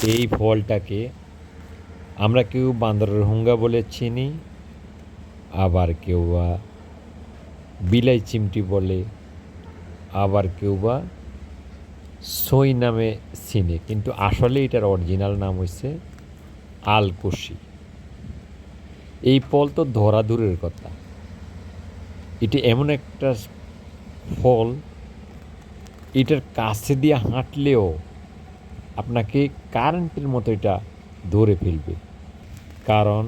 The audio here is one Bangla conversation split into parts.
এই ফলটাকে আমরা কেউ বান্দরের হুঙ্গা বলে চিনি, আবার কেউ বা বিলাই চিমটি বলে, আবার কেউ বা সই নামে চিনে, কিন্তু আসলে এটার অরিজিনাল নাম হচ্ছে আলকুশি। এই ফল তো ধরা দূরের কথা, এটি এমন একটা ফল, এটার কাছে দিয়ে হাঁটলেও আপনাকে কারেন্টের মতো এটা ধরে ফেলবে। কারণ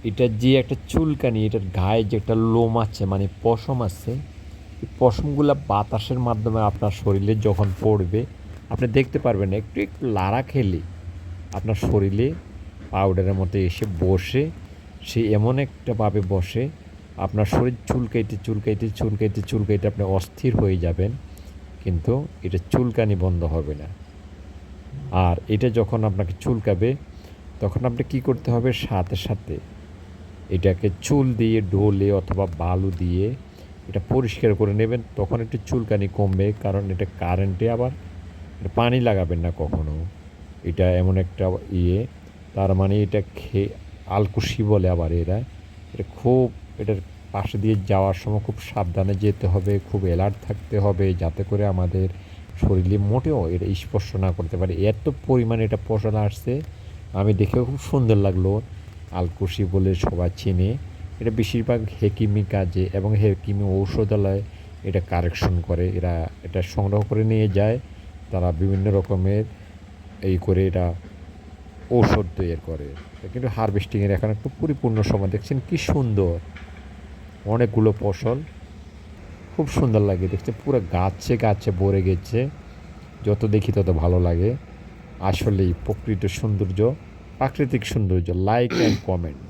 এটার যে একটা চুলকানি, এটার গায়ে যে একটা লোম আছে মানে পশম আছে, এই পশমগুলো বাতাসের মাধ্যমে আপনার শরীরে যখন পড়বে আপনি দেখতে পারবেন না, একটু একটু লাড়া খেলে আপনার শরীরে পাউডারের মতো এসে বসে, সে এমন একটাভাবে বসে আপনার শরীর চুলকাইতে চুলকাইতে চুলকাইতে চুলকাইতে আপনি অস্থির হয়ে যাবেন, কিন্তু এটা চুলকানি বন্ধ হবে না। আর এটা যখন আপনাকে চুলকাবে তখন আপনি কী করতে হবে, সাথে সাথে এটাকে চুল দিয়ে ডলে অথবা বালু দিয়ে এটা পরিষ্কার করে নেবেন, তখন একটু চুলকানি কমবে। কারণ এটা কারেন্টে আবার এটা পানি লাগাবেন না কখনো। এটা এমন একটা ইয়ে, তার মানে এটা খেয়ে আলকুশি বলে আবার এরা। এটা খুব, এটার পাশে দিয়ে যাওয়ার সময় খুব সাবধানে যেতে হবে, খুব অ্যালার্ট থাকতে হবে, যাতে করে আমাদের শরীরে মোটেও এটা স্পর্শ না করতে পারে। এত পরিমাণে এটা পশলা আসছে, আমি দেখেও খুব সুন্দর লাগলো। আলকুশি বলে সবাই চিনে। এটা বেশিরভাগ হেকিমি কাজে এবং হেকিমি ঔষধালয় এটা কারেকশন করে, এরা এটা সংগ্রহ করে নিয়ে যায়। তারা বিভিন্ন রকমের এই করে এটা ঔষধ তৈরি করে। কিন্তু হারভেস্টিংয়ের এখন একটু পরিপূর্ণ সময়, দেখছেন কি সুন্দর, অনেকগুলো ফসল, খুব সুন্দর লাগে দেখতে, পুরো গাছে গাছে ভরে গেছে। যত দেখি তত ভালো লাগে। আসলেই প্রকৃত সৌন্দর্য, প্রাকৃতিক সৌন্দর্য। Like and comment.